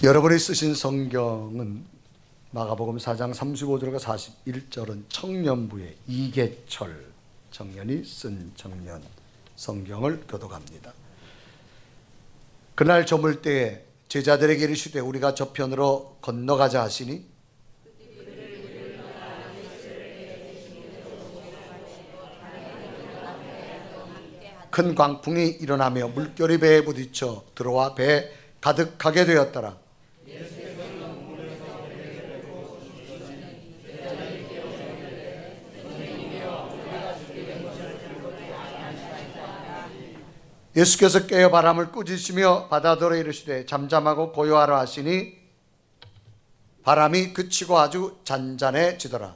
여러분이 쓰신 성경은 마가복음 4장 35절과 41절은 청년부의 이계철 청년이 쓴 청년 성경을 교독합니다. 그날 저물 때에 제자들에게 이르시되 우리가 저편으로 건너가자 하시니 큰 광풍이 일어나며 물결이 배에 부딪혀 들어와 배에 가득하게 되었더라. 예수께서 깨어 바람을 꾸짖으시며 바다더러 이르시되 잠잠하고 고요하라 하시니 바람이 그치고 아주 잔잔해지더라.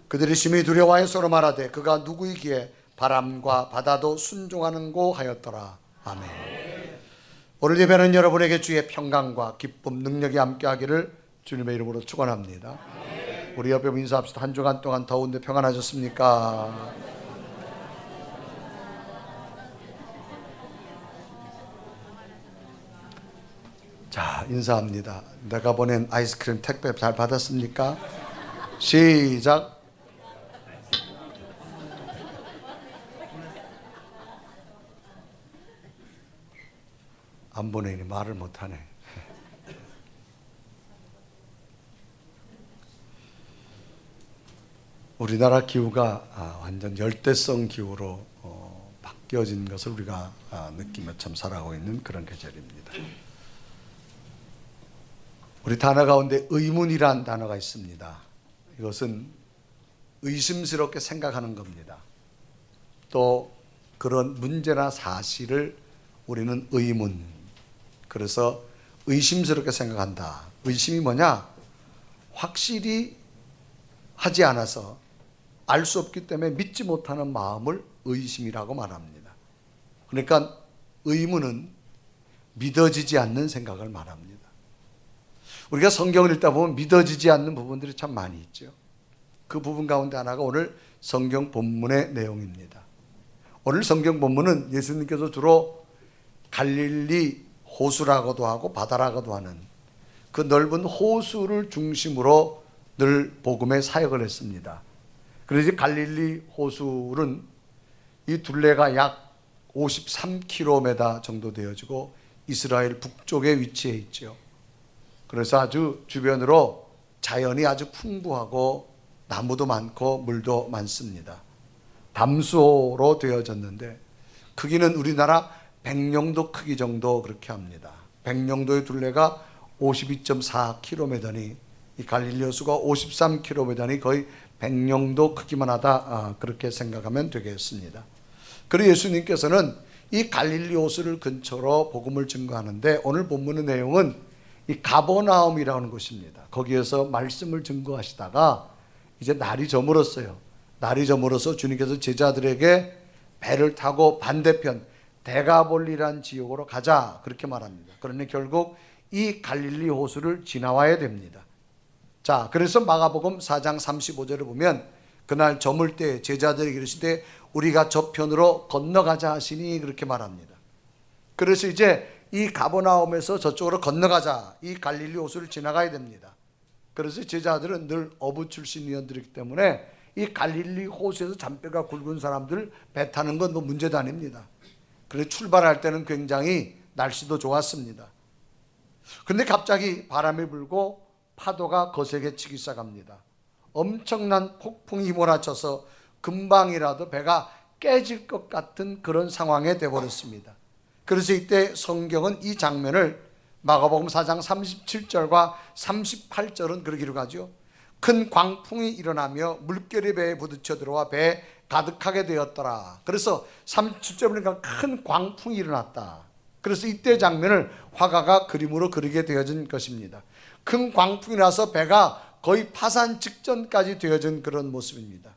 그들이 심히 두려워하여 서로 말하되 그가 누구이기에 바람과 바다도 순종하는고 하였더라. 아멘. 오늘 예배는 여러분에게 주의 평강과 기쁨, 능력이 함께하기를 주님의 이름으로 축원합니다. 우리 옆에 인사합시다. 한 주간 동안 더운데 평안하셨습니까? 자, 인사합니다. 내가 보낸 아이스크림 택배 잘 받았습니까? 시작. 안 보내니 말을 못하네. 우리나라 기후가 완전 열대성 기후로 바뀌어진 것을 우리가 느끼며 참 살아가고 있는 그런 계절입니다. 우리 단어 가운데 의문이란 단어가 있습니다. 이것은 의심스럽게 생각하는 겁니다. 또 그런 문제나 사실을 우리는 의문, 그래서 의심스럽게 생각한다. 의심이 뭐냐? 확실히 하지 않아서 알 수 없기 때문에 믿지 못하는 마음을 의심이라고 말합니다. 그러니까 의문은 믿어지지 않는 생각을 말합니다. 우리가 성경을 읽다 보면 믿어지지 않는 부분들이 참 많이 있죠. 그 부분 가운데 하나가 오늘 성경 본문의 내용입니다. 오늘 성경 본문은 예수님께서 주로 갈릴리 호수라고도 하고 바다라고도 하는 그 넓은 호수를 중심으로 늘 복음의 사역을 했습니다. 그래서 갈릴리 호수는 이 둘레가 약 53km 정도 되어지고 이스라엘 북쪽에 위치해 있죠. 그래서 아주 주변으로 자연이 아주 풍부하고 나무도 많고 물도 많습니다. 담수호로 되어졌는데 크기는 우리나라 백령도 크기 정도 그렇게 합니다. 백령도의 둘레가 52.4km니 이 갈릴리 호수가 53km니 거의 백령도 크기만 하다, 그렇게 생각하면 되겠습니다. 그리고 예수님께서는 이 갈릴리 호수를 근처로 복음을 증거하는데 오늘 본문의 내용은 이 가버나움이라는 곳입니다. 거기에서 말씀을 증거하시다가 이제 날이 저물었어요. 날이 저물어서 주님께서 제자들에게 배를 타고 반대편 데가볼리란 지역으로 가자 그렇게 말합니다. 그러니 결국 이 갈릴리 호수를 지나와야 됩니다. 자, 그래서 마가복음 4장 35절을 보면 그날 저물 때 제자들에게 이르시되 우리가 저편으로 건너가자 하시니 그렇게 말합니다. 그래서 이제 이 가버나움에서 저쪽으로 건너가자, 이 갈릴리 호수를 지나가야 됩니다. 그래서 제자들은 늘 어부 출신이었기 때문에 이 갈릴리 호수에서 잔뼈가 굵은 사람들 배 타는 건 뭐 문제도 아닙니다. 그래서 출발할 때는 굉장히 날씨도 좋았습니다. 그런데 갑자기 바람이 불고 파도가 거세게 치기 시작합니다. 엄청난 폭풍이 몰아쳐서 금방이라도 배가 깨질 것 같은 그런 상황에 되어버렸습니다. 그래서 이때 성경은 이 장면을 마가복음 4장 37절과 38절은 그렇게 기록하죠. 큰 광풍이 일어나며 물결이 배에 부딪혀 들어와 배에 가득하게 되었더라. 그래서 37절 보니까 큰 광풍이 일어났다. 그래서 이때 장면을 화가가 그림으로 그리게 되어진 것입니다. 큰 광풍이 나서 배가 거의 파산 직전까지 되어진 그런 모습입니다.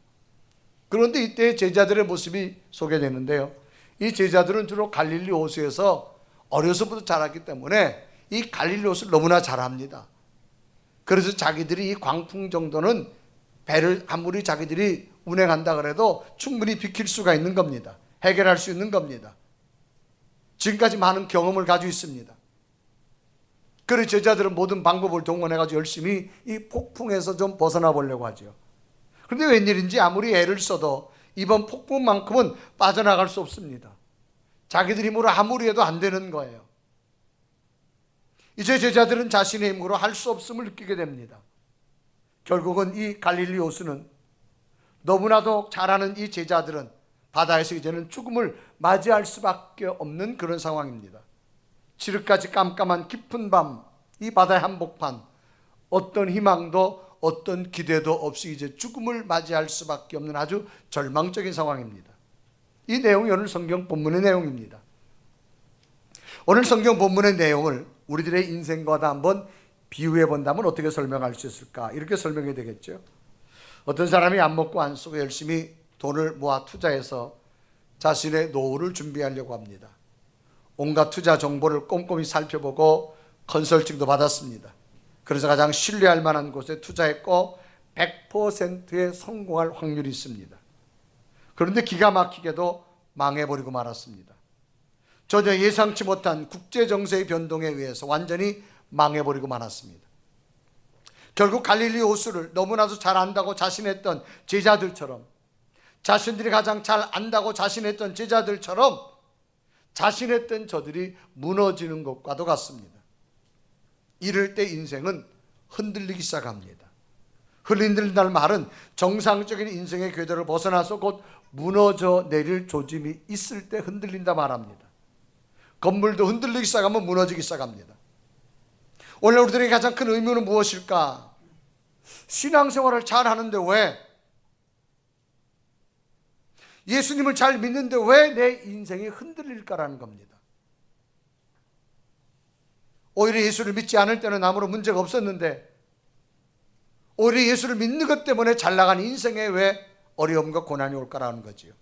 그런데 이때 제자들의 모습이 소개되는데요. 이 제자들은 주로 갈릴리 호수에서 어려서부터 자랐기 때문에 이 갈릴리 호수를 너무나 잘 압니다. 그래서 자기들이 이 광풍 정도는 배를 아무리 자기들이 운행한다 그래도 충분히 비킬 수가 있는 겁니다. 해결할 수 있는 겁니다. 지금까지 많은 경험을 가지고 있습니다. 그래서 제자들은 모든 방법을 동원해가지고 열심히 이 폭풍에서 좀 벗어나 보려고 하죠. 그런데 웬일인지 아무리 애를 써도 이번 폭풍만큼은 빠져나갈 수 없습니다. 자기들 힘으로 아무리 해도 안 되는 거예요. 이제 제자들은 자신의 힘으로 할 수 없음을 느끼게 됩니다. 결국은 이 갈릴리 호수는 너무나도 잘 아는 이 제자들은 바다에서 이제는 죽음을 맞이할 수밖에 없는 그런 상황입니다. 칠흑까지 깜깜한 깊은 밤, 이 바다의 한복판, 어떤 희망도 어떤 기대도 없이 이제 죽음을 맞이할 수밖에 없는 아주 절망적인 상황입니다. 이 내용이 오늘 성경 본문의 내용입니다. 오늘 성경 본문의 내용을 우리들의 인생과도 한번 비유해 본다면 어떻게 설명할 수 있을까? 이렇게 설명이 되겠죠. 어떤 사람이 안 먹고 안 쓰고 열심히 돈을 모아 투자해서 자신의 노후를 준비하려고 합니다. 온갖 투자 정보를 꼼꼼히 살펴보고 컨설팅도 받았습니다. 그래서 가장 신뢰할 만한 곳에 투자했고 100%의 성공할 확률이 있습니다. 그런데 기가 막히게도 망해버리고 말았습니다. 전혀 예상치 못한 국제정세의 변동에 의해서 완전히 망해버리고 말았습니다. 결국 갈릴리 호수를 너무나도 잘 안다고 자신했던 제자들처럼, 자신들이 가장 잘 안다고 자신했던 제자들처럼 자신했던 저들이 무너지는 것과도 같습니다. 이럴 때 인생은 흔들리기 시작합니다. 흔들린다는 말은 정상적인 인생의 궤도를 벗어나서 곧 무너져 내릴 조짐이 있을 때 흔들린다 말합니다. 건물도 흔들리기 시작하면 무너지기 시작합니다. 오늘 우리들의 가장 큰 의무는 무엇일까? 신앙생활을 잘 하는데 왜? 예수님을 잘 믿는데 왜 내 인생이 흔들릴까라는 겁니다. 오히려 예수를 믿지 않을 때는 아무런 문제가 없었는데 오히려 예수를 믿는 것 때문에 잘 나간 인생에 왜 어려움과 고난이 올까라는 거지요.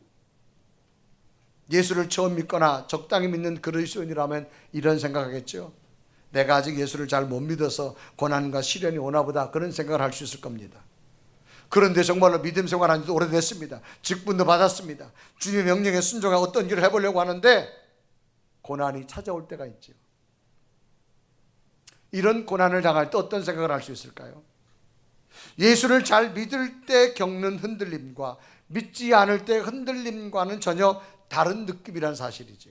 예수를 처음 믿거나 적당히 믿는 그리스도인이라면 이런 생각하겠죠. 내가 아직 예수를 잘 못 믿어서 고난과 시련이 오나 보다, 그런 생각을 할 수 있을 겁니다. 그런데 정말로 믿음 생활한 지도 오래됐습니다. 직분도 받았습니다. 주님의 명령에 순종하고 어떤 일을 해보려고 하는데 고난이 찾아올 때가 있죠. 이런 고난을 당할 때 어떤 생각을 할 수 있을까요? 예수를 잘 믿을 때 겪는 흔들림과 믿지 않을 때 흔들림과는 전혀 다른 느낌이라는 사실이죠.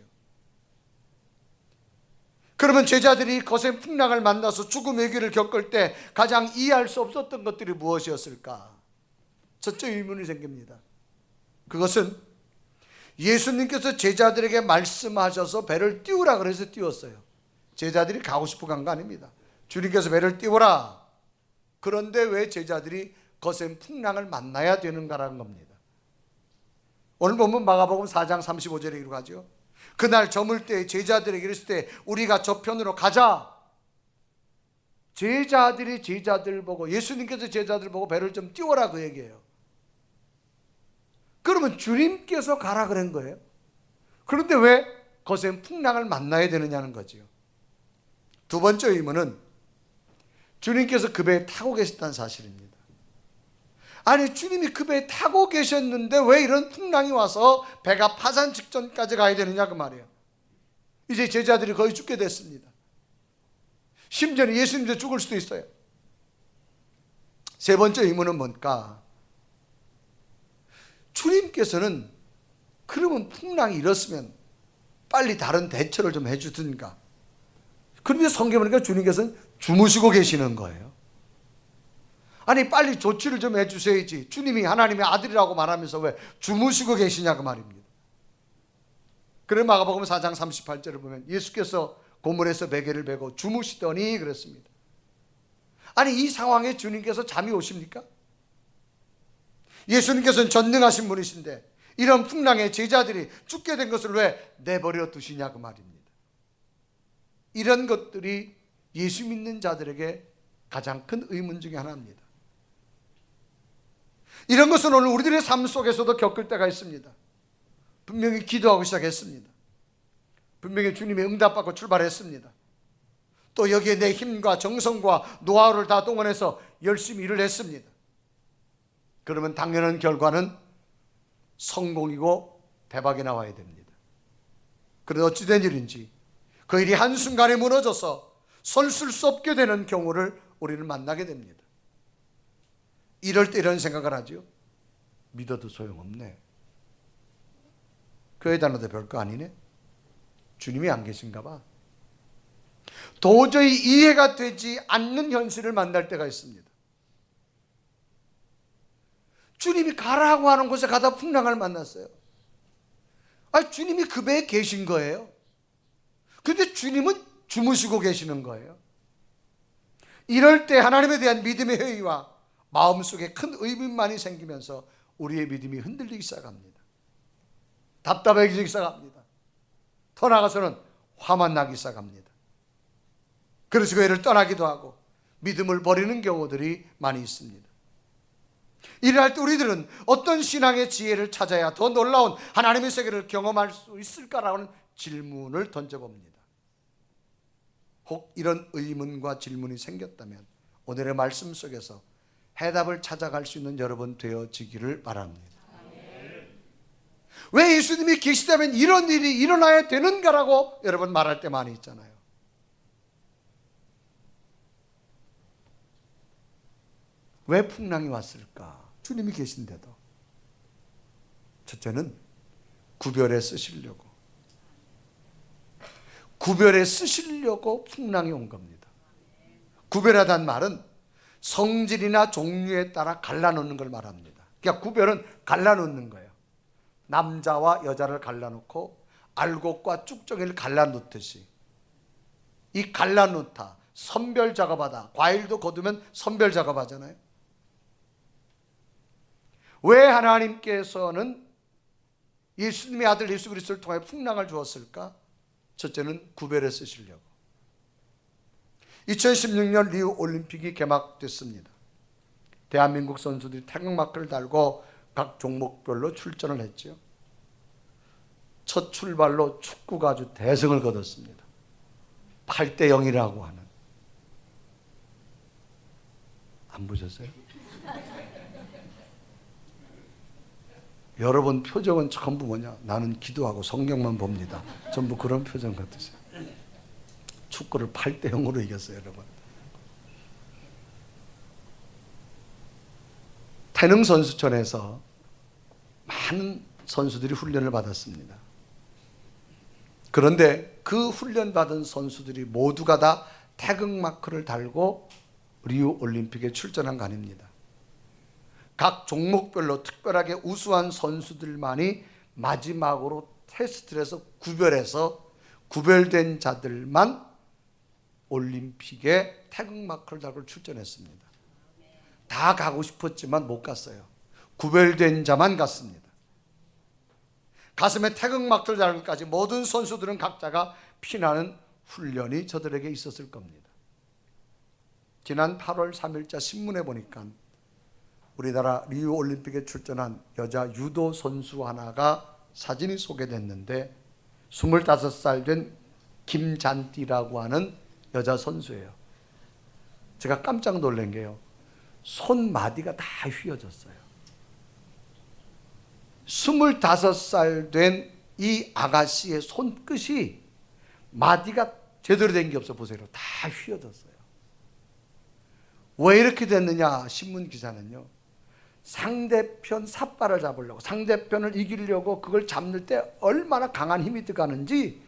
그러면 제자들이 거센 풍랑을 만나서 죽음의 길을 겪을 때 가장 이해할 수 없었던 것들이 무엇이었을까? 첫째 의문이 생깁니다. 그것은 예수님께서 제자들에게 말씀하셔서 배를 띄우라 그래서 띄웠어요. 제자들이 가고 싶어 간 거 아닙니다. 주님께서 배를 띄우라. 그런데 왜 제자들이 거센 풍랑을 만나야 되는가라는 겁니다. 오늘 보면 마가복음 4장 35절에 이렇게 하죠. 그날 저물 때 제자들에게 이랬을 때 우리가 저편으로 가자. 제자들이 제자들 보고, 예수님께서 제자들 보고 배를 좀 띄워라 그 얘기예요. 그러면 주님께서 가라 그런 거예요. 그런데 왜 거센 풍랑을 만나야 되느냐는 거죠. 두 번째 의문은 주님께서 그 배에 타고 계셨다는 사실입니다. 아니, 주님이 그 배에 타고 계셨는데 왜 이런 풍랑이 와서 배가 파산 직전까지 가야 되느냐 그 말이에요. 이제 제자들이 거의 죽게 됐습니다. 심지어는 예수님도 죽을 수도 있어요. 세 번째 의문은 뭘까? 주님께서는 그러면 풍랑이 일었으면 빨리 다른 대처를 좀 해주든가. 그런데 성경에 보니까 주님께서는 주무시고 계시는 거예요. 아니, 빨리 조치를 좀 해주셔야지. 주님이 하나님의 아들이라고 말하면서 왜 주무시고 계시냐 그 말입니다. 그래 마가복음 4장 38절을 보면 예수께서 고물에서 베개를 베고 주무시더니 그랬습니다. 아니, 이 상황에 주님께서 잠이 오십니까? 예수님께서는 전능하신 분이신데 이런 풍랑에 제자들이 죽게 된 것을 왜 내버려 두시냐 그 말입니다. 이런 것들이 예수 믿는 자들에게 가장 큰 의문 중에 하나입니다. 이런 것은 오늘 우리들의 삶 속에서도 겪을 때가 있습니다. 분명히 기도하고 시작했습니다. 분명히 주님의 응답받고 출발했습니다. 또 여기에 내 힘과 정성과 노하우를 다 동원해서 열심히 일을 했습니다. 그러면 당연한 결과는 성공이고 대박이 나와야 됩니다. 그런데 어찌된 일인지 그 일이 한순간에 무너져서 손 쓸 수 없게 되는 경우를 우리는 만나게 됩니다. 이럴 때 이런 생각을 하죠. 믿어도 소용없네. 교회 다녀도 별거 아니네. 주님이 안 계신가 봐. 도저히 이해가 되지 않는 현실을 만날 때가 있습니다. 주님이 가라고 하는 곳에 가다 풍랑을 만났어요. 주님이 그 배에 계신 거예요. 그런데 주님은 주무시고 계시는 거예요. 이럴 때 하나님에 대한 믿음의 회의와 마음속에 큰 의문만이 생기면서 우리의 믿음이 흔들리기 시작합니다. 답답해지기 시작합니다. 더 나아가서는 화만 나기 시작합니다. 그래서 교회를 떠나기도 하고 믿음을 버리는 경우들이 많이 있습니다. 이럴 때 우리들은 어떤 신앙의 지혜를 찾아야 더 놀라운 하나님의 세계를 경험할 수 있을까라는 질문을 던져봅니다. 혹 이런 의문과 질문이 생겼다면 오늘의 말씀 속에서 해답을 찾아갈 수 있는 여러분 되어지기를 바랍니다. 왜 예수님이 계시다면 이런 일이 일어나야 되는가라고 여러분 말할 때 많이 있잖아요. 왜 풍랑이 왔을까? 주님이 계신데도. 첫째는 구별해 쓰시려고. 구별해 쓰시려고 풍랑이 온 겁니다. 구별하다는 말은 성질이나 종류에 따라 갈라놓는 걸 말합니다. 그러니까 구별은 갈라놓는 거예요. 남자와 여자를 갈라놓고 알곡과 쭉정이를 갈라놓듯이 이 갈라놓다, 선별 작업하다. 과일도 거두면 선별 작업하잖아요. 왜 하나님께서는 예수님의 아들 예수 그리스도를 통해 풍랑을 주었을까? 첫째는 구별해 쓰시려고. 2016년 리우 올림픽이 개막됐습니다. 대한민국 선수들이 태극마크를 달고 각 종목별로 출전을 했죠. 첫 출발로 축구가 아주 대승을 거뒀습니다. 8대 0이라고 하는. 안 보셨어요? 여러분 표정은 전부 뭐냐? 나는 기도하고 성경만 봅니다. 전부 그런 표정 같으세요. 축구를 8대 0으로 이겼어요, 여러분. 태능 선수촌에서 많은 선수들이 훈련을 받았습니다. 그런데 그 훈련받은 선수들이 모두가 다 태극마크를 달고 리우 올림픽에 출전한 거 아닙니다. 각 종목별로 특별하게 우수한 선수들만이 마지막으로 테스트를 해서 구별해서 구별된 자들만 올림픽에 태극마크를 달고 출전했습니다. 다 가고 싶었지만 못 갔어요. 구별된 자만 갔습니다. 가슴에 태극마크를 달기까지 모든 선수들은 각자가 피나는 훈련이 저들에게 있었을 겁니다. 지난 8월 3일자 신문에 보니까 우리나라 리우 올림픽에 출전한 여자 유도 선수 하나가 사진이 소개됐는데 25살 된 김잔띠라고 하는 여자 선수예요. 제가 깜짝 놀란 게요. 손마디가 다 휘어졌어요. 25살 된 이 아가씨의 손끝이 마디가 제대로 된 게 없어 보세요. 다 휘어졌어요. 왜 이렇게 됐느냐? 신문 기사는요. 상대편 삿발을 잡으려고, 상대편을 이기려고 그걸 잡는 때 얼마나 강한 힘이 들어가는지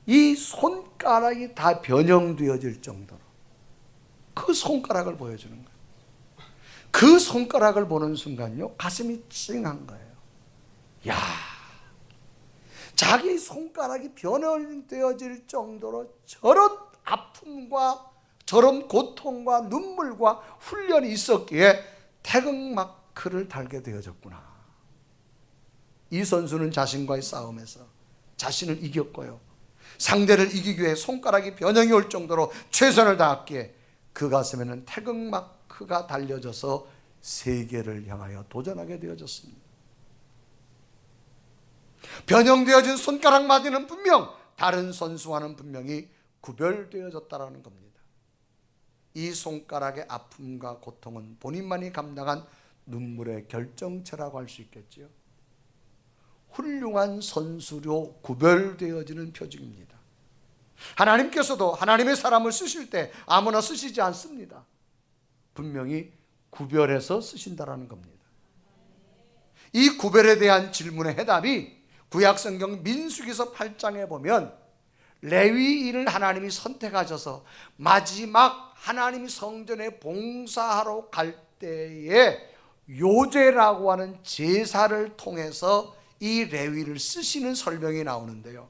이 손가락이 다 변형되어질 정도로 그 손가락을 보여주는 거예요. 그 손가락을 보는 순간요, 가슴이 찡한 거예요. 야, 자기 손가락이 변형되어질 정도로 저런 아픔과 저런 고통과 눈물과 훈련이 있었기에 태극마크를 달게 되어졌구나. 이 선수는 자신과의 싸움에서 자신을 이겼고요, 상대를 이기기 위해 손가락이 변형이 올 정도로 최선을 다했기에 그 가슴에는 태극마크가 달려져서 세계를 향하여 도전하게 되어졌습니다. 변형되어진 손가락 마디는 분명 다른 선수와는 분명히 구별되어졌다는 겁니다. 이 손가락의 아픔과 고통은 본인만이 감당한 눈물의 결정체라고 할 수 있겠지요. 훌륭한 선수로 구별되어지는 표징입니다. 하나님께서도 하나님의 사람을 쓰실 때 아무나 쓰시지 않습니다. 분명히 구별해서 쓰신다라는 겁니다. 이 구별에 대한 질문의 해답이 구약성경 민수기서 8장에 보면 레위인을 하나님이 선택하셔서 마지막 하나님이 성전에 봉사하러 갈 때에 요제라고 하는 제사를 통해서 이 레위를 쓰시는 설명이 나오는데요.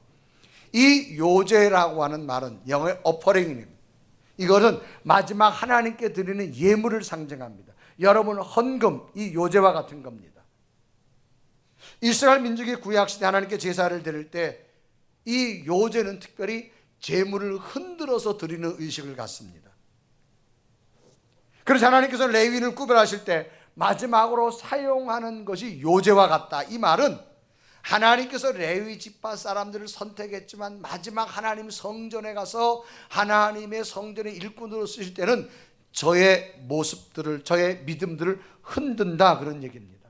이 요제라고 하는 말은 영어의 어퍼링입니다. 이거는 마지막 하나님께 드리는 예물을 상징합니다. 여러분 헌금, 이 요제와 같은 겁니다. 이스라엘 민족이 구약시대 하나님께 제사를 드릴 때 이 요제는 특별히 제물을 흔들어서 드리는 의식을 갖습니다. 그래서 하나님께서 레위인을 구별하실 때 마지막으로 사용하는 것이 요제와 같다. 이 말은 하나님께서 레위 지파 사람들을 선택했지만 마지막 하나님 성전에 가서 하나님의 성전의 일꾼으로 쓰실 때는 저의 모습들을, 저의 믿음들을 흔든다, 그런 얘기입니다.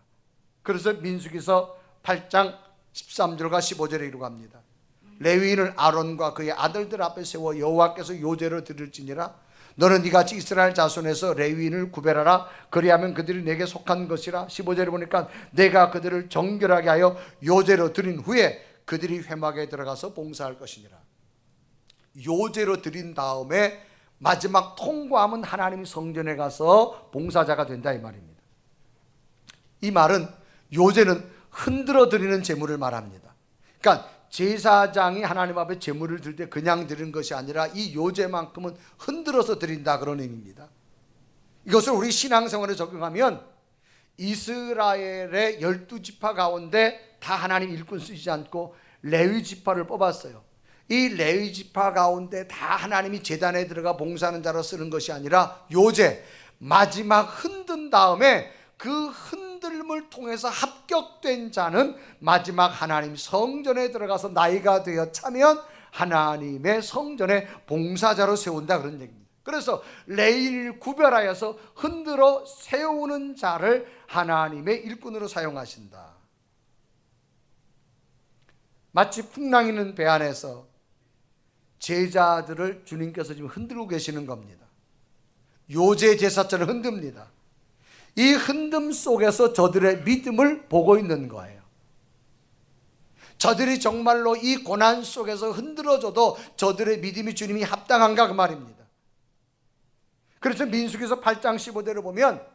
그래서 민수기서 8장 13절과 15절에 이르고 합니다. 레위인을 아론과 그의 아들들 앞에 세워 여호와께서 요제로 드릴지니라. 너는 이같이 이스라엘 자손에서 레위인을 구별하라. 그리하면 그들이 내게 속한 것이라. 15절에 보니까 내가 그들을 정결하게 하여 요제로 드린 후에 그들이 회막에 들어가서 봉사할 것이니라. 요제로 드린 다음에 마지막 통과하면 하나님이 성전에 가서 봉사자가 된다, 이 말입니다. 이 말은 요제는 흔들어 드리는 제물을 말합니다. 그러니까 제사장이 하나님 앞에 제물을 드릴 때 그냥 드리는 것이 아니라 이 요제만큼은 흔들어서 드린다, 그런 의미입니다. 이것을 우리 신앙생활에 적용하면 이스라엘의 12지파 가운데 다 하나님 일꾼 쓰시지 않고 레위 지파를 뽑았어요. 이 레위 지파 가운데 다 하나님이 제단에 들어가 봉사하는 자로 쓰는 것이 아니라 요제, 마지막 흔든 다음에 그 흔들림을 통해서 합격된 자는 마지막 하나님 성전에 들어가서 나이가 되어 차면 하나님의 성전에 봉사자로 세운다, 그런 얘기입니다. 그래서 레위인을 구별하여서 흔들어 세우는 자를 하나님의 일꾼으로 사용하신다. 마치 풍랑 있는 배 안에서 제자들을 주님께서 지금 흔들고 계시는 겁니다. 요제 제사처럼 흔듭니다. 이 흔듦 속에서 저들의 믿음을 보고 있는 거예요. 저들이 정말로 이 고난 속에서 흔들어져도 저들의 믿음이 주님이 합당한가, 그 말입니다. 그래서 민수기서 8장 15절을 보면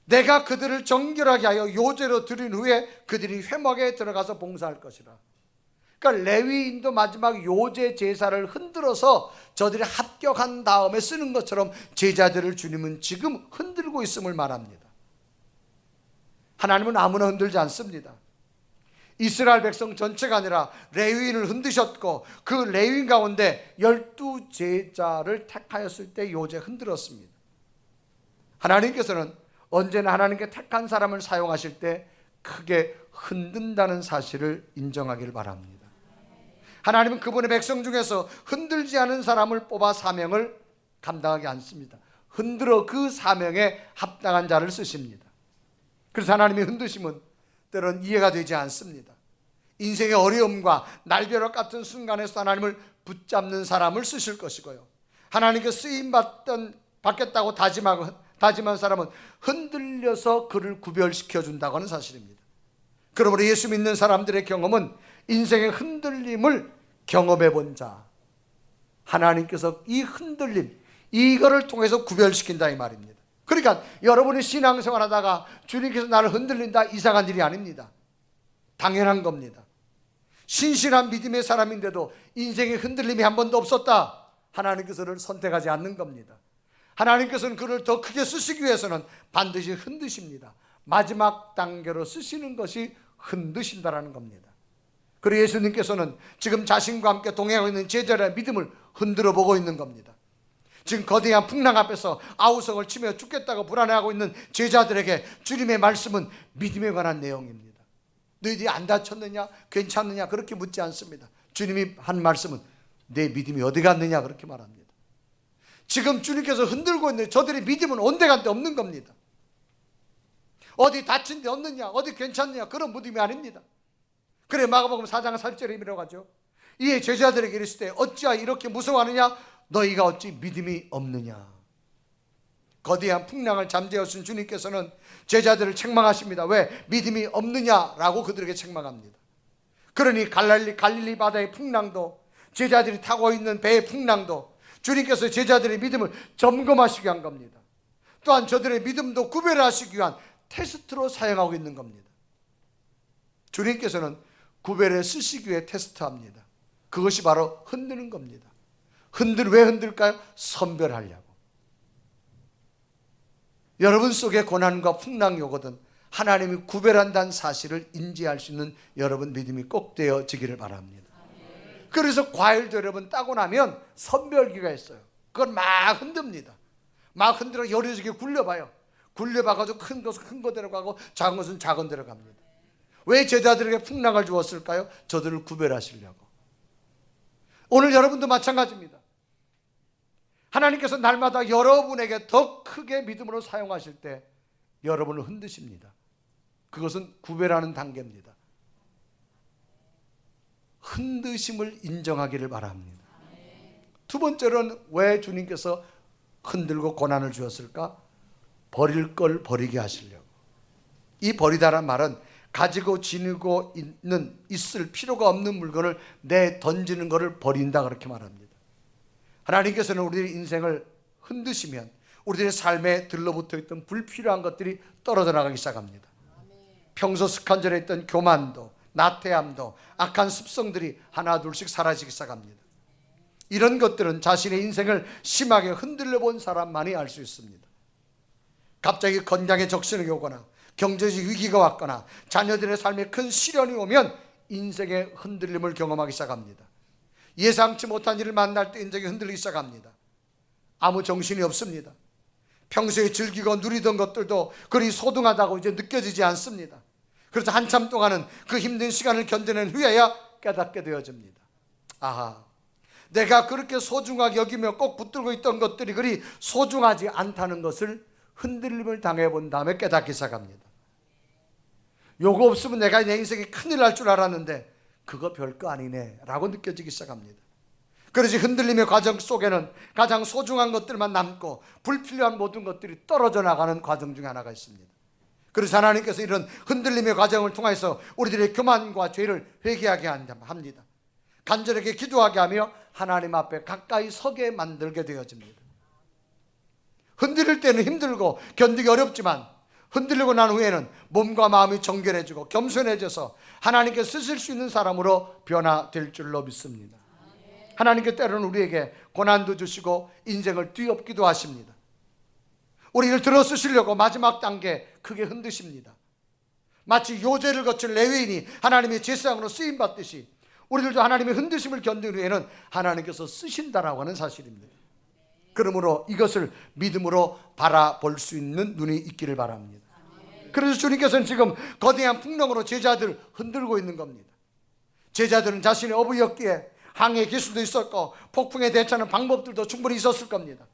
내가 그들을 정결하게 하여 요제로 드린 후에 그들이 회막에 들어가서 봉사할 것이라. 그러니까 레위인도 마지막 요제 제사를 흔들어서 저들이 합격한 다음에 쓰는 것처럼 제자들을 주님은 지금 흔들고 있음을 말합니다. 하나님은 아무나 흔들지 않습니다. 이스라엘 백성 전체가 아니라 레위인을 흔드셨고 그 레위인 가운데 12제자를 택하였을 때 요제 흔들었습니다. 하나님께서는 언제나 하나님께 택한 사람을 사용하실 때 크게 흔든다는 사실을 인정하기를 바랍니다. 하나님은 그분의 백성 중에서 흔들지 않은 사람을 뽑아 사명을 감당하지 않습니다. 흔들어 그 사명에 합당한 자를 쓰십니다. 그래서 하나님이 흔드심은 때로는 이해가 되지 않습니다. 인생의 어려움과 날벼락 같은 순간에서 하나님을 붙잡는 사람을 쓰실 것이고요, 하나님께 쓰임받겠다고 다짐한 사람은 흔들려서 그를 구별시켜 준다고 하는 사실입니다. 그러므로 예수 믿는 사람들의 경험은 인생의 흔들림을 경험해 본 자, 하나님께서 이 흔들림, 이거를 통해서 구별시킨다, 이 말입니다. 그러니까 여러분이 신앙생활 하다가 주님께서 나를 흔들린다, 이상한 일이 아닙니다. 당연한 겁니다. 신실한 믿음의 사람인데도 인생의 흔들림이 한 번도 없었다, 하나님께서는 선택하지 않는 겁니다. 하나님께서는 그를 더 크게 쓰시기 위해서는 반드시 흔드십니다. 마지막 단계로 쓰시는 것이 흔드신다라는 겁니다. 그리고 예수님께서는 지금 자신과 함께 동행하고 있는 제자들의 믿음을 흔들어 보고 있는 겁니다. 지금 거대한 풍랑 앞에서 아우성을 치며 죽겠다고 불안해하고 있는 제자들에게 주님의 말씀은 믿음에 관한 내용입니다. 너희들이 안 다쳤느냐, 괜찮느냐, 그렇게 묻지 않습니다. 주님이 한 말씀은 내 믿음이 어디 갔느냐, 그렇게 말합니다. 지금 주님께서 흔들고 있는 저들의 믿음은 온데간데 없는 겁니다. 어디 다친 데 없느냐, 어디 괜찮느냐, 그런 믿음이 아닙니다. 그래 마가복음 4장 4절에 이라고 하죠. 이에 제자들에게 이르시되 어찌하여 이렇게 무서워하느냐, 너희가 어찌 믿음이 없느냐. 거대한 풍랑을 잠재우신 주님께서는 제자들을 책망하십니다. 왜? 믿음이 없느냐라고 그들에게 책망합니다. 그러니 갈릴리 바다의 풍랑도, 제자들이 타고 있는 배의 풍랑도 주님께서 제자들의 믿음을 점검하시게 한 겁니다. 또한 저들의 믿음도 구별하시기 위한 테스트로 사용하고 있는 겁니다. 주님께서는 구별에 쓰시기 위해 테스트합니다. 그것이 바로 흔드는 겁니다. 왜 흔들까요? 선별하려고. 여러분 속에 고난과 풍랑이 오거든 하나님이 구별한다는 사실을 인지할 수 있는 여러분 믿음이 꼭 되어지기를 바랍니다. 그래서 과일도 여러분 따고 나면 선별기가 있어요. 그걸 막 흔듭니다. 막 흔들어 여리저리 굴려봐요. 굴려봐가지고 큰 것은 큰 거 데려가고 작은 것은 작은 데로 갑니다. 왜 제자들에게 풍랑을 주었을까요? 저들을 구별하시려고. 오늘 여러분도 마찬가지입니다. 하나님께서 날마다 여러분에게 더 크게 믿음으로 사용하실 때 여러분을 흔드십니다. 그것은 구별하는 단계입니다. 흔드심을 인정하기를 바랍니다. 두 번째로는 왜 주님께서 흔들고 고난을 주었을까? 버릴 걸 버리게 하시려고. 이 버리다란 말은 가지고 지니고 있을 필요가 없는 물건을 던지는 것을 버린다, 그렇게 말합니다. 하나님께서는 우리의 인생을 흔드시면 우리들의 삶에 들러붙어 있던 불필요한 것들이 떨어져 나가기 시작합니다. 평소 습관절에 있던 교만도, 나태함도, 악한 습성들이 하나 둘씩 사라지기 시작합니다. 이런 것들은 자신의 인생을 심하게 흔들려 본 사람만이 알 수 있습니다. 갑자기 건강에 적신이 오거나 경제적 위기가 왔거나 자녀들의 삶에 큰 시련이 오면 인생의 흔들림을 경험하기 시작합니다. 예상치 못한 일을 만날 때 인생이 흔들리기 시작합니다. 아무 정신이 없습니다. 평소에 즐기고 누리던 것들도 그리 소중하다고 이제 느껴지지 않습니다. 그래서 한참 동안은 그 힘든 시간을 견뎌낸 후에야 깨닫게 되어집니다. 아하, 내가 그렇게 소중하게 여기며 꼭 붙들고 있던 것들이 그리 소중하지 않다는 것을 흔들림을 당해본 다음에 깨닫기 시작합니다. 요거 없으면 내가 내 인생에 큰일 날 줄 알았는데 그거 별거 아니네 라고 느껴지기 시작합니다. 그래서 흔들림의 과정 속에는 가장 소중한 것들만 남고 불필요한 모든 것들이 떨어져 나가는 과정 중에 하나가 있습니다. 그래서 하나님께서 이런 흔들림의 과정을 통해서 우리들의 교만과 죄를 회개하게 합니다. 간절하게 기도하게 하며 하나님 앞에 가까이 서게 만들게 되어집니다. 흔들릴 때는 힘들고 견디기 어렵지만 흔들리고 난 후에는 몸과 마음이 정결해지고 겸손해져서 하나님께 쓰실 수 있는 사람으로 변화될 줄로 믿습니다. 하나님께 때로는 우리에게 고난도 주시고 인생을 뒤엎기도 하십니다. 우리를 들어 쓰시려고 마지막 단계 크게 흔드십니다. 마치 요제를 거칠 레위인이 하나님의 제사장으로 쓰임받듯이 우리들도 하나님의 흔드심을 견딘 후에는 하나님께서 쓰신다라고 하는 사실입니다. 그러므로 이것을 믿음으로 바라볼 수 있는 눈이 있기를 바랍니다. 그래서 주님께서는 지금 거대한 풍랑으로 제자들을 흔들고 있는 겁니다. 제자들은 자신의 어부였기에 항해 기술도 있었고 폭풍에 대처하는 방법들도 충분히 있었을 겁니다.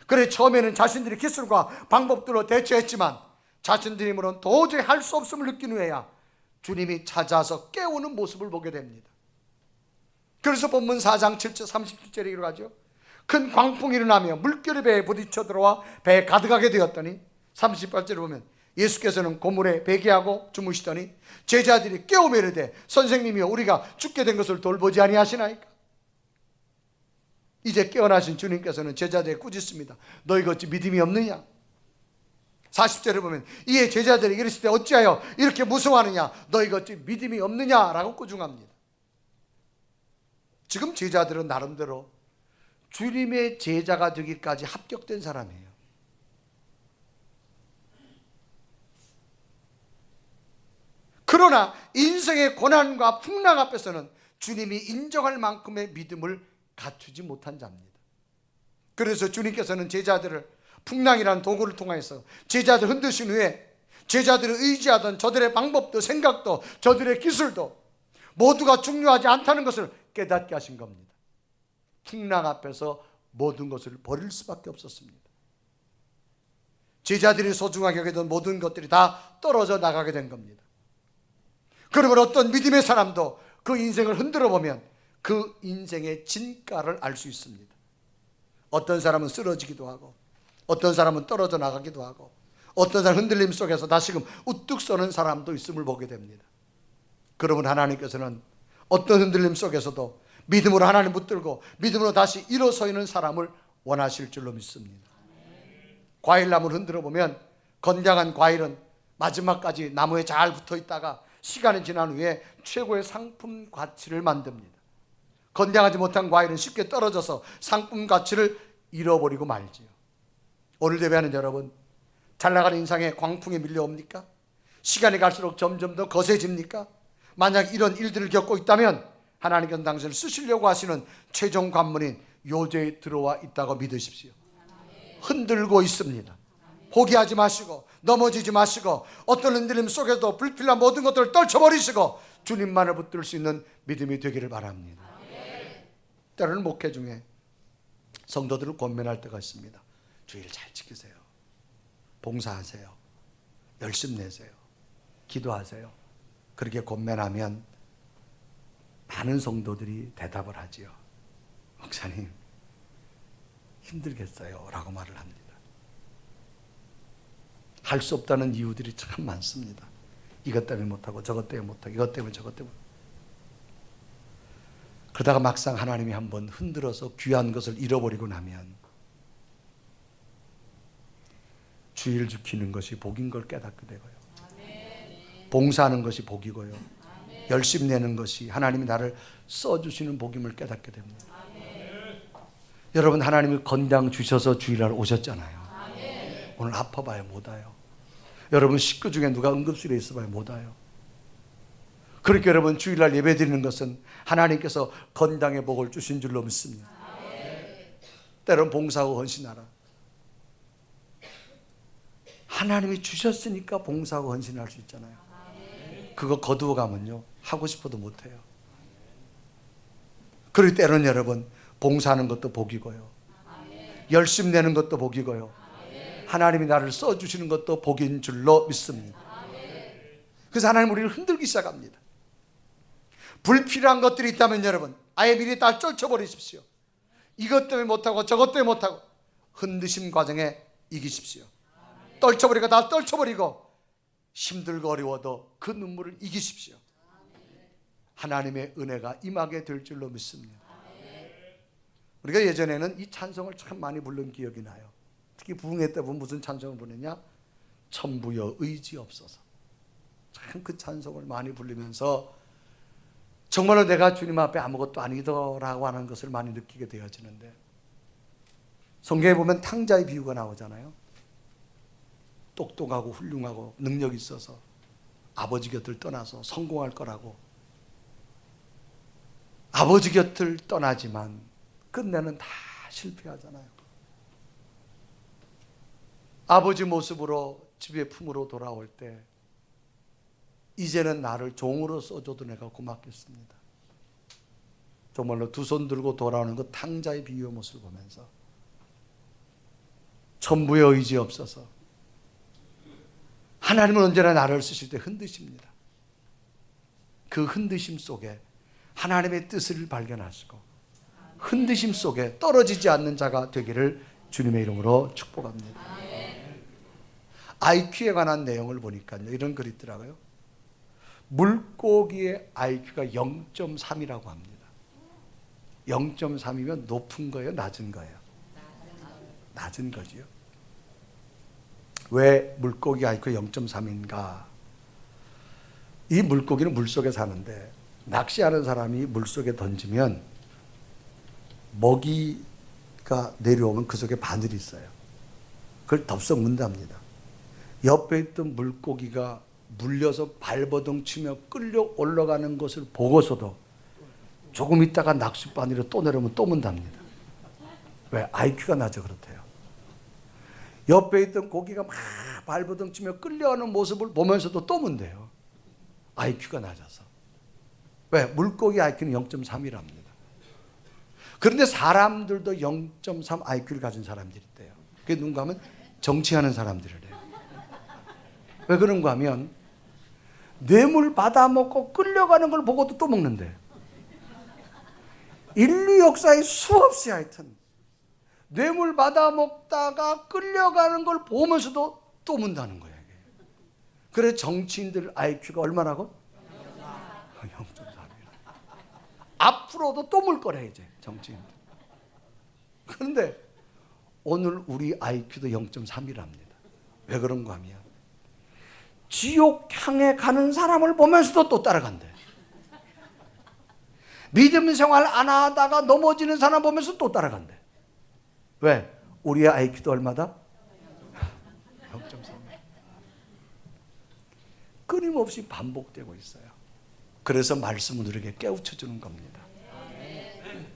그래 처음에는 자신들의 기술과 방법들로 대처했지만 자신들의 힘으로는 도저히 할 수 없음을 느낀 후에야 주님이 찾아서 깨우는 모습을 보게 됩니다. 그래서 본문 4장 7절 37절에 이르가죠. 큰 광풍이 일어나며 물결이 배에 부딪혀 들어와 배에 가득하게 되었더니 38절에 보면 예수께서는 고물에 배기하고 주무시더니 제자들이 깨우며 이르되 선생님이여 우리가 죽게 된 것을 돌보지 아니하시나이까. 이제 깨어나신 주님께서는 제자들에게 꾸짖습니다. 너희가 어찌 믿음이 없느냐. 40절에 보면 이에 제자들이 이르실 때 어찌하여 이렇게 무서워하느냐, 너희가 어찌 믿음이 없느냐라고 꾸중합니다. 지금 제자들은 나름대로 주님의 제자가 되기까지 합격된 사람이에요. 그러나 인생의 고난과 풍랑 앞에서는 주님이 인정할 만큼의 믿음을 갖추지 못한 자입니다. 그래서 주님께서는 제자들을 풍랑이라는 도구를 통해서 제자들 흔드신 후에 제자들을 의지하던 저들의 방법도 생각도 저들의 기술도 모두가 중요하지 않다는 것을 깨닫게 하신 겁니다. 풍랑 앞에서 모든 것을 버릴 수밖에 없었습니다. 제자들이 소중하게 여기던 모든 것들이 다 떨어져 나가게 된 겁니다. 그러면 어떤 믿음의 사람도 그 인생을 흔들어 보면 그 인생의 진가를 알 수 있습니다. 어떤 사람은 쓰러지기도 하고, 어떤 사람은 떨어져 나가기도 하고, 어떤 사람은 흔들림 속에서 다시금 우뚝 서는 사람도 있음을 보게 됩니다. 그러면 하나님께서는 어떤 흔들림 속에서도 믿음으로 하나님 붙들고 믿음으로 다시 일어서 있는 사람을 원하실 줄로 믿습니다. 과일나무를 흔들어 보면 건강한 과일은 마지막까지 나무에 잘 붙어 있다가 시간이 지난 후에 최고의 상품 가치를 만듭니다. 건강하지 못한 과일은 쉽게 떨어져서 상품 가치를 잃어버리고 말지요. 오늘 예배하는 여러분, 잘 나가는 인상에 광풍이 밀려옵니까? 시간이 갈수록 점점 더 거세집니까? 만약 이런 일들을 겪고 있다면 하나님께서는 당신을 쓰시려고 하시는 최종 관문인 요제에 들어와 있다고 믿으십시오. 흔들고 있습니다. 포기하지 마시고 넘어지지 마시고 어떤 흔들림 속에도 불필요한 모든 것들을 떨쳐버리시고 주님만을 붙들 수 있는 믿음이 되기를 바랍니다. 때로는 목회 중에 성도들을 권면할 때가 있습니다. 주일 잘 지키세요. 봉사하세요. 열심 내세요. 기도하세요. 그렇게 권면하면 많은 성도들이 대답을 하지요. 목사님, 힘들겠어요 라고 말을 합니다. 할 수 없다는 이유들이 참 많습니다. 이것 때문에 못하고 저것 때문에 못하고 이것 때문에 저것 때문에. 그러다가 막상 하나님이 한번 흔들어서 귀한 것을 잃어버리고 나면 주의를 지키는 것이 복인 걸 깨닫게 되고요. 봉사하는 것이 복이고요. 열심 내는 것이 하나님이 나를 써주시는 복임을 깨닫게 됩니다. 여러분, 하나님이 건강 주셔서 주일날 오셨잖아요. 오늘 아파봐야 못 와요. 여러분, 식구 중에 누가 응급실에 있어봐야 못 와요. 그렇게 여러분 주일날 예배드리는 것은 하나님께서 건강의 복을 주신 줄로 믿습니다. 때론 봉사하고 헌신하라. 하나님이 주셨으니까 봉사하고 헌신할 수 있잖아요. 그거 거두어 가면요 하고 싶어도 못해요. 그럴 때는 여러분 봉사하는 것도 복이고요, 열심 내는 것도 복이고요, 하나님이 나를 써주시는 것도 복인 줄로 믿습니다. 그래서 하나님 우리를 흔들기 시작합니다. 불필요한 것들이 있다면 여러분 아예 미리 다 쩔쳐버리십시오. 이것 때문에 못하고 저것 때문에 못하고 흔드심 과정에 이기십시오. 떨쳐버리고 다 떨쳐버리고 힘들고 어려워도 그 눈물을 이기십시오. 하나님의 은혜가 임하게 될 줄로 믿습니다. 우리가 예전에는 이 찬송을 참 많이 부른 기억이 나요. 특히 부흥회 때 보면 무슨 찬송을 부르냐? 천부여 의지 없어서. 참 그 찬송을 많이 부르면서 정말로 내가 주님 앞에 아무것도 아니더라고 하는 것을 많이 느끼게 되어지는데, 성경에 보면 탕자의 비유가 나오잖아요. 똑똑하고 훌륭하고 능력이 있어서 아버지 곁을 떠나서 성공할 거라고 아버지 곁을 떠나지만 끝내는 다 실패하잖아요. 아버지 모습으로 집의 품으로 돌아올 때 이제는 나를 종으로 써줘도 내가 고맙겠습니다. 정말로 두 손 들고 돌아오는 그 탕자의 비유의 모습을 보면서 천부의 의지 없어서 하나님은 언제나 나를 쓰실 때 흔드십니다. 그 흔드심 속에 하나님의 뜻을 발견하시고 흔드심 속에 떨어지지 않는 자가 되기를 주님의 이름으로 축복합니다. IQ에 관한 내용을 보니까 이런 글이 있더라고요. 물고기의 IQ가 0.3이라고 합니다. 0.3이면 높은 거예요, 낮은 거예요? 낮은 거지요. 왜 물고기 IQ가 0.3인가? 이 물고기는 물속에 사는데 낚시하는 사람이 물속에 던지면 먹이가 내려오면 그 속에 바늘이 있어요. 그걸 덥석 문답니다. 옆에 있던 물고기가 물려서 발버둥 치며 끌려 올라가는 것을 보고서도 조금 있다가 낚싯바늘이 또 내려오면 또 문답니다. 왜? IQ가 낮아 그렇대요. 옆에 있던 고기가 막 발버둥 치며 끌려가는 모습을 보면서도 또 문대요. IQ가 낮아서. 왜? 물고기 IQ는 0.3이랍니다. 그런데 사람들도 0.3 IQ를 가진 사람들이 있대요. 그게 누군가 하면 정치하는 사람들이래요. 왜 그런가 하면 뇌물 받아먹고 끌려가는 걸 보고도 또 먹는데, 인류 역사에 수없이 하여튼 뇌물 받아먹다가 끌려가는 걸 보면서도 또 문다는 거예요. 그래 정치인들 IQ가 얼마나고? 0.3. 앞으로도 또 물 거래 이제 정치인들. 그런데 오늘 우리 IQ도 0.3이랍니다. 왜 그런가 하면 지옥 향해 가는 사람을 보면서도 또 따라간대. 믿음 생활 안 하다가 넘어지는 사람 보면서 또 따라간대. 왜? 우리의 IQ도 얼마다? 0.3. 끊임없이 반복되고 있어요. 그래서 말씀을 우리에게 깨우쳐 주는 겁니다.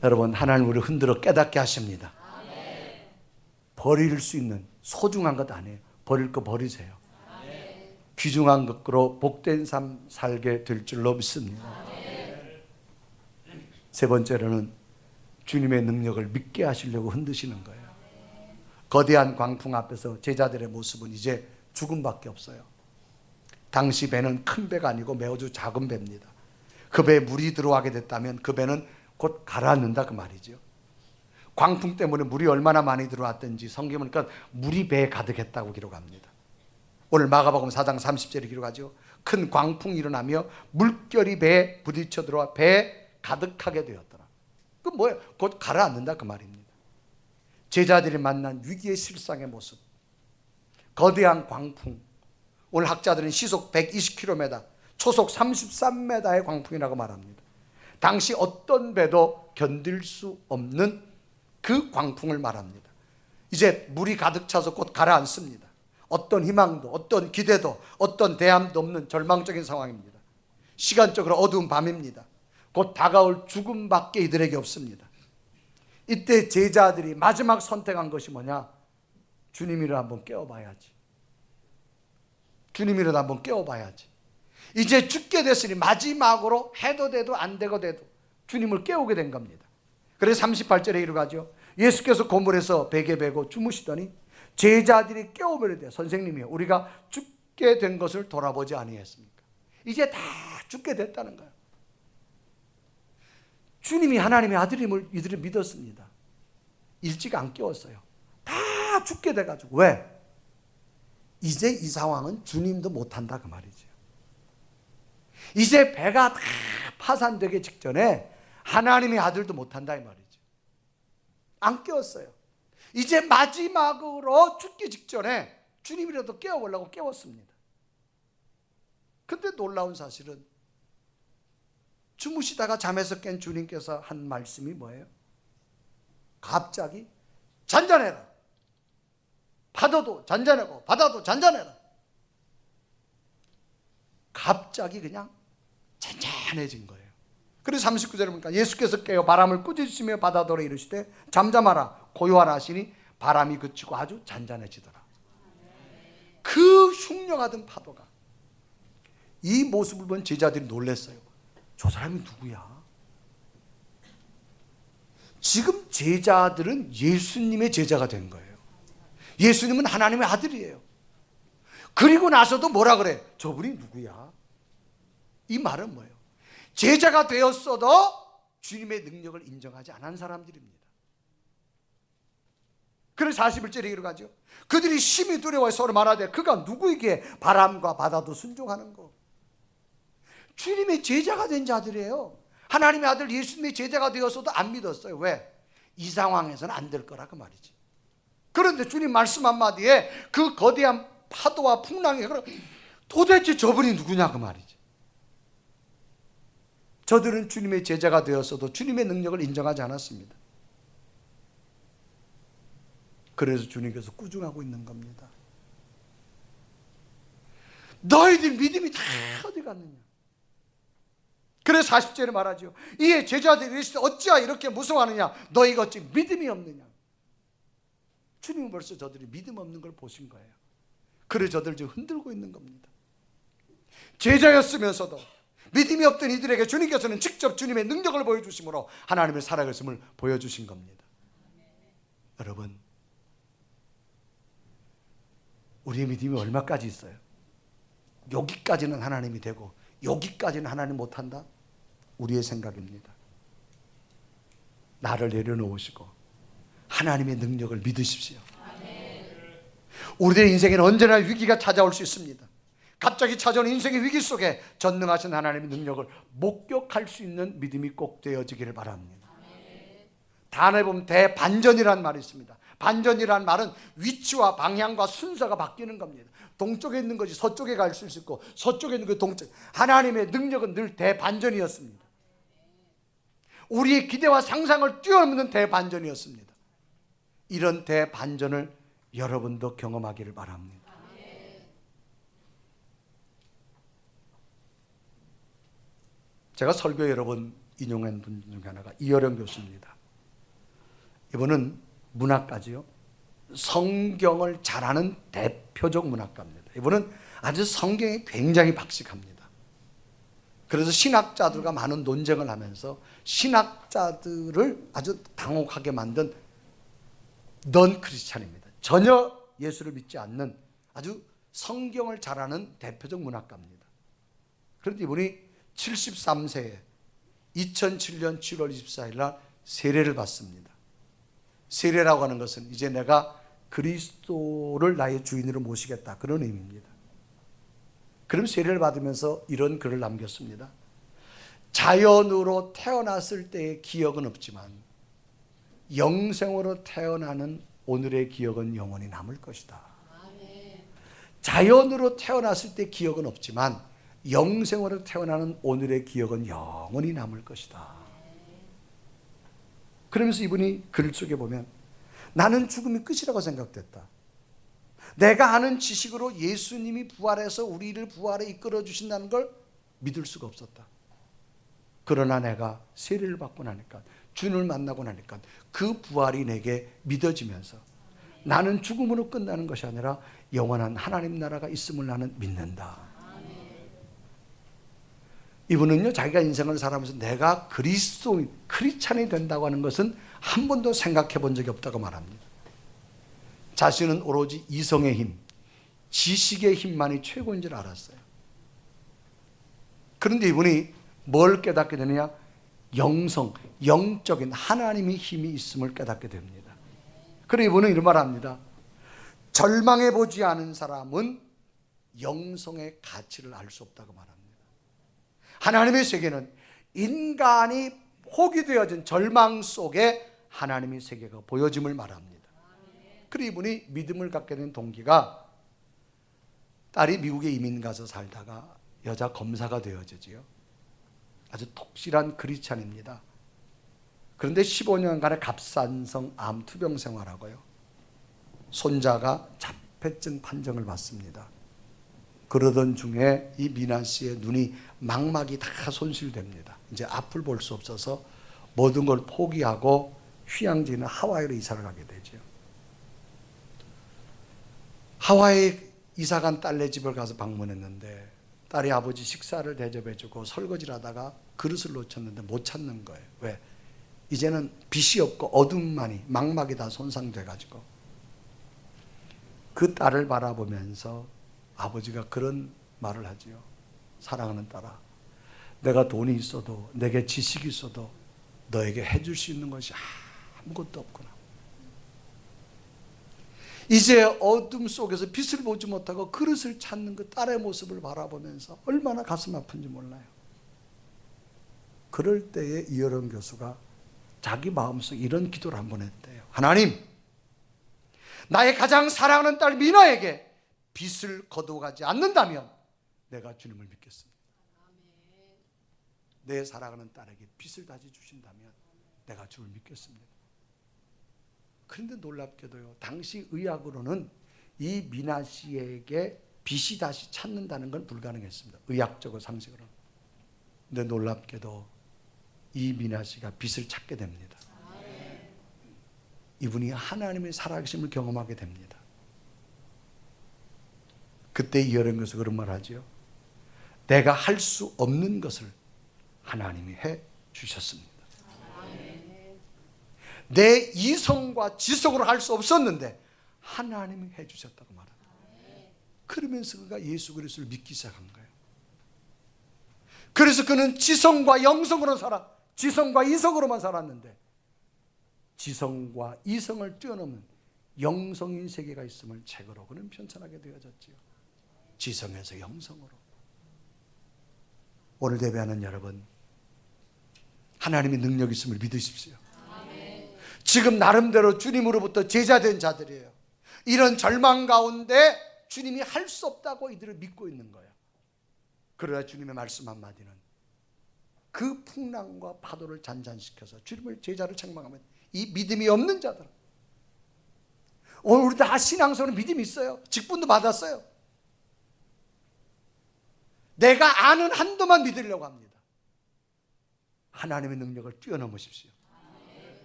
여러분, 하나님 우리를 흔들어 깨닫게 하십니다. 버릴 수 있는 소중한 것 아니에요. 버릴 거 버리세요. 귀중한 것으로 복된 삶 살게 될 줄로 믿습니다. 세 번째로는 주님의 능력을 믿게 하시려고 흔드시는 거예요. 거대한 광풍 앞에서 제자들의 모습은 이제 죽음밖에 없어요. 당시 배는 큰 배가 아니고 매우 작은 배입니다. 그 배에 물이 들어가게 됐다면 그 배는 곧 가라앉는다 그 말이죠. 광풍 때문에 물이 얼마나 많이 들어왔든지 성경은 그러니까 물이 배에 가득했다고 기록합니다. 오늘 마가복음 4장 30절에 기록하죠. 큰 광풍이 일어나며 물결이 배에 부딪혀 들어와 배에 가득하게 되었더라. 그 뭐예요? 곧 가라앉는다 그 말입니다. 제자들이 만난 위기의 실상의 모습, 거대한 광풍. 오늘 학자들은 시속 120km, 초속 33m의 광풍이라고 말합니다. 당시 어떤 배도 견딜 수 없는 그 광풍을 말합니다. 이제 물이 가득 차서 곧 가라앉습니다. 어떤 희망도, 어떤 기대도, 어떤 대안도 없는 절망적인 상황입니다. 시간적으로 어두운 밤입니다. 곧 다가올 죽음밖에 이들에게 없습니다. 이때 제자들이 마지막 선택한 것이 뭐냐? 주님이를 한번 깨워봐야지. 주님이라도 한번 깨워봐야지. 이제 죽게 됐으니 마지막으로 해도 돼도 안 되고 돼도 주님을 깨우게 된 겁니다. 그래서 38절에 이르가죠. 예수께서 고물에서 베개 베고 주무시더니 제자들이 깨우버리되 선생님이요 우리가 죽게 된 것을 돌아보지 아니했습니까? 이제 다 죽게 됐다는 거예요. 주님이 하나님의 아들임을 이들이 믿었습니다. 일찍 안 깨웠어요. 다 죽게 돼가지고. 왜? 이제 이 상황은 주님도 못한다 그 말이죠. 이제 배가 다 파산되기 직전에 하나님의 아들도 못한다 이 말이죠. 안 깨웠어요. 이제 마지막으로 죽기 직전에 주님이라도 깨워보려고 깨웠습니다. 근데 놀라운 사실은 주무시다가 잠에서 깬 주님께서 한 말씀이 뭐예요? 갑자기 잔잔해라. 파도도 잔잔하고 바다도 잔잔해라. 갑자기 그냥 잔잔해진 거예요. 그래서 39절에 보니까 예수께서 깨어 바람을 꾸짖으시며 바다더러 이르시되 잠잠하라 고요하라 하시니 바람이 그치고 아주 잔잔해지더라. 그 흉령하던 파도가, 이 모습을 본 제자들이 놀랐어요. 저 사람이 누구야? 지금 제자들은 예수님의 제자가 된 거예요. 예수님은 하나님의 아들이에요. 그리고 나서도 뭐라 그래? 저분이 누구야? 이 말은 뭐예요? 제자가 되었어도 주님의 능력을 인정하지 않은 사람들입니다. 그래서 41절에 이르가죠. 그들이 심히 두려워 서로 말하되 그가 누구에게 바람과 바다도 순종하는 거. 주님의 제자가 된 자들이에요. 하나님의 아들 예수님의 제자가 되었어도 안 믿었어요. 왜? 이 상황에서는 안 될 거라 그 말이지. 그런데 주님 말씀 한마디에 그 거대한 파도와 풍랑이 도대체 저분이 누구냐 그 말이지. 저들은 주님의 제자가 되었어도 주님의 능력을 인정하지 않았습니다. 그래서 주님께서 꾸중하고 있는 겁니다. 너희들 믿음이 다 어디 갔느냐. 그래서 40절에 말하죠. 이에 제자들이 이르시되 어찌하여 이렇게 무서워하느냐. 너희가 어찌 믿음이 없느냐. 주님은 벌써 저들이 믿음 없는 걸 보신 거예요. 그래서 저들 지금 흔들고 있는 겁니다. 제자였으면서도 믿음이 없던 이들에게 주님께서는 직접 주님의 능력을 보여주심으로 하나님의 살아계심을 보여주신 겁니다. 여러분, 우리의 믿음이 얼마까지 있어요? 여기까지는 하나님이 되고 여기까지는 하나님 못한다? 우리의 생각입니다. 나를 내려놓으시고 하나님의 능력을 믿으십시오. 우리들의 인생에는 언제나 위기가 찾아올 수 있습니다. 갑자기 찾아오는 인생의 위기 속에 전능하신 하나님의 능력을 목격할 수 있는 믿음이 꼭 되어지기를 바랍니다. 단어에 보면 대반전이라는 말이 있습니다. 반전이라는 말은 위치와 방향과 순서가 바뀌는 겁니다. 동쪽에 있는 것이 서쪽에 갈 수 있고 서쪽에 있는 것이 동쪽. 하나님의 능력은 늘 대반전이었습니다. 우리의 기대와 상상을 뛰어넘는 대반전이었습니다. 이런 대반전을 여러분도 경험하기를 바랍니다. 제가 설교 여러 번 인용한 분 중에 하나가 이어령 교수입니다. 이분은 문학가지요. 성경을 잘하는 대표적 문학가입니다. 이분은 아주 성경에 굉장히 박식합니다. 그래서 신학자들과 많은 논쟁을 하면서 신학자들을 아주 당혹하게 만든 넌 크리스찬입니다. 전혀 예수를 믿지 않는 아주 성경을 잘하는 대표적 문학가입니다. 그런데 이분이 73세에 2007년 7월 24일 날 세례를 받습니다. 세례라고 하는 것은 이제 내가 그리스도를 나의 주인으로 모시겠다, 그런 의미입니다. 그럼 세례를 받으면서 이런 글을 남겼습니다. 자연으로 태어났을 때의 기억은 없지만 영생으로 태어나는 오늘의 기억은 영원히 남을 것이다. 자연으로 태어났을 때 기억은 없지만 영생으로 태어나는 오늘의 기억은 영원히 남을 것이다. 그러면서 이분이 글 속에 보면 나는 죽음이 끝이라고 생각됐다. 내가 아는 지식으로 예수님이 부활해서 우리를 부활에 이끌어 주신다는 걸 믿을 수가 없었다. 그러나 내가 세례를 받고 나니까, 주님을 만나고 나니까 그 부활이 내게 믿어지면서 나는 죽음으로 끝나는 것이 아니라 영원한 하나님 나라가 있음을 나는 믿는다. 이분은요, 자기가 인생을 살아가면서 내가 그리스도인, 크리스찬이 된다고 하는 것은 한 번도 생각해 본 적이 없다고 말합니다. 자신은 오로지 이성의 힘, 지식의 힘만이 최고인 줄 알았어요. 그런데 이분이 뭘 깨닫게 되느냐? 영성, 영적인 하나님의 힘이 있음을 깨닫게 됩니다. 그리고 이분은 이런 말을 합니다. 절망해 보지 않은 사람은 영성의 가치를 알 수 없다고 말합니다. 하나님의 세계는 인간이 포기되어진 절망 속에 하나님의 세계가 보여짐을 말합니다. 그리고 이분이 믿음을 갖게 된 동기가 딸이 미국에 이민 가서 살다가 여자 검사가 되어지지요. 아주 독실한 크리스찬입니다. 그런데 15년간의 갑상선 암 투병 생활하고요. 손자가 자폐증 판정을 받습니다. 그러던 중에 이 미나 씨의 눈이 망막이 다 손실됩니다. 이제 앞을 볼 수 없어서 모든 걸 포기하고 휴양지 있는 하와이로 이사를 가게 되죠. 하와이 이사간 딸네 집을 가서 방문했는데 딸이 아버지 식사를 대접해주고 설거지를 하다가 그릇을 놓쳤는데 못 찾는 거예요. 왜? 이제는 빛이 없고 어둠만이, 망막이 다 손상돼가지고. 그 딸을 바라보면서 아버지가 그런 말을 하지요. 사랑하는 딸아, 내가 돈이 있어도, 내게 지식이 있어도 너에게 해줄 수 있는 것이 아무것도 없구나. 이제 어둠 속에서 빛을 보지 못하고 그릇을 찾는 그 딸의 모습을 바라보면서 얼마나 가슴 아픈지 몰라요. 그럴 때에 이어령 교수가 자기 마음속에 이런 기도를 한번 했대요. 하나님, 나의 가장 사랑하는 딸 미나에게 빛을 거둬가지 않는다면 내가 주님을 믿겠습니다. 내 사랑하는 딸에게 빛을 다시 주신다면 내가 주를 믿겠습니다. 그런데 놀랍게도요, 당시 의학으로는 이 미나 씨에게 빛이 다시 찾는다는 건 불가능했습니다. 의학적으로, 상식으로. 근데 놀랍게도 이 미나 씨가 빛을 찾게 됩니다. 이분이 하나님의 살아계심을 경험하게 됩니다. 그때 이어령 교수 그런 말 하죠. 내가 할 수 없는 것을 하나님이 해 주셨습니다. 내 이성과 지성으로 할 수 없었는데 하나님이 해 주셨다고 말합니다. 그러면서 그가 예수 그리스도를 믿기 시작한 거예요. 그래서 그는 지성과 영성으로 지성과 이성으로만 살았는데 지성과 이성을 뛰어넘는 영성인 세계가 있음을 책으로 그는 편찬하게 되어졌지요. 지성에서 영성으로. 오늘 예배하는 여러분, 하나님의 능력이 있음을 믿으십시오. 지금 나름대로 주님으로부터 제자된 자들이에요. 이런 절망 가운데 주님이 할 수 없다고 이들을 믿고 있는 거예요. 그러나 주님의 말씀 한마디는 그 풍랑과 파도를 잔잔시켜서 주님을 제자를 책망하면 이 믿음이 없는 자들, 오늘 우리 다 신앙생활은 믿음이 있어요. 직분도 받았어요. 내가 아는 한도만 믿으려고 합니다. 하나님의 능력을 뛰어넘으십시오.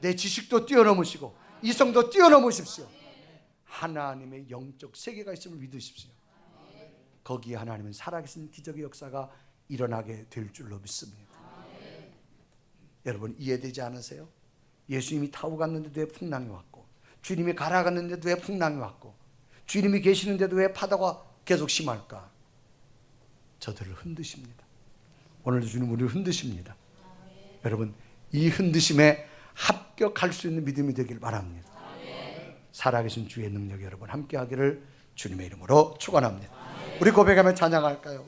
내 지식도 뛰어넘으시고 이성도 뛰어넘으십시오. 하나님의 영적 세계가 있음을 믿으십시오. 거기에 하나님은 살아계신 기적의 역사가 일어나게 될 줄로 믿습니다. 여러분 이해되지 않으세요? 예수님이 타고 갔는데도 왜 풍랑이 왔고, 주님이 가라갔는데도 왜 풍랑이 왔고, 주님이 계시는데도 왜 파도가 계속 심할까? 저들을 흔드십니다. 오늘도 주님 우리를 흔드십니다. 여러분 이 흔드심에 합격할 수 있는 믿음이 되길 바랍니다. 살아계신 주의 능력이 여러분 함께하기를 주님의 이름으로 축원합니다. 우리 고백하며 찬양할까요?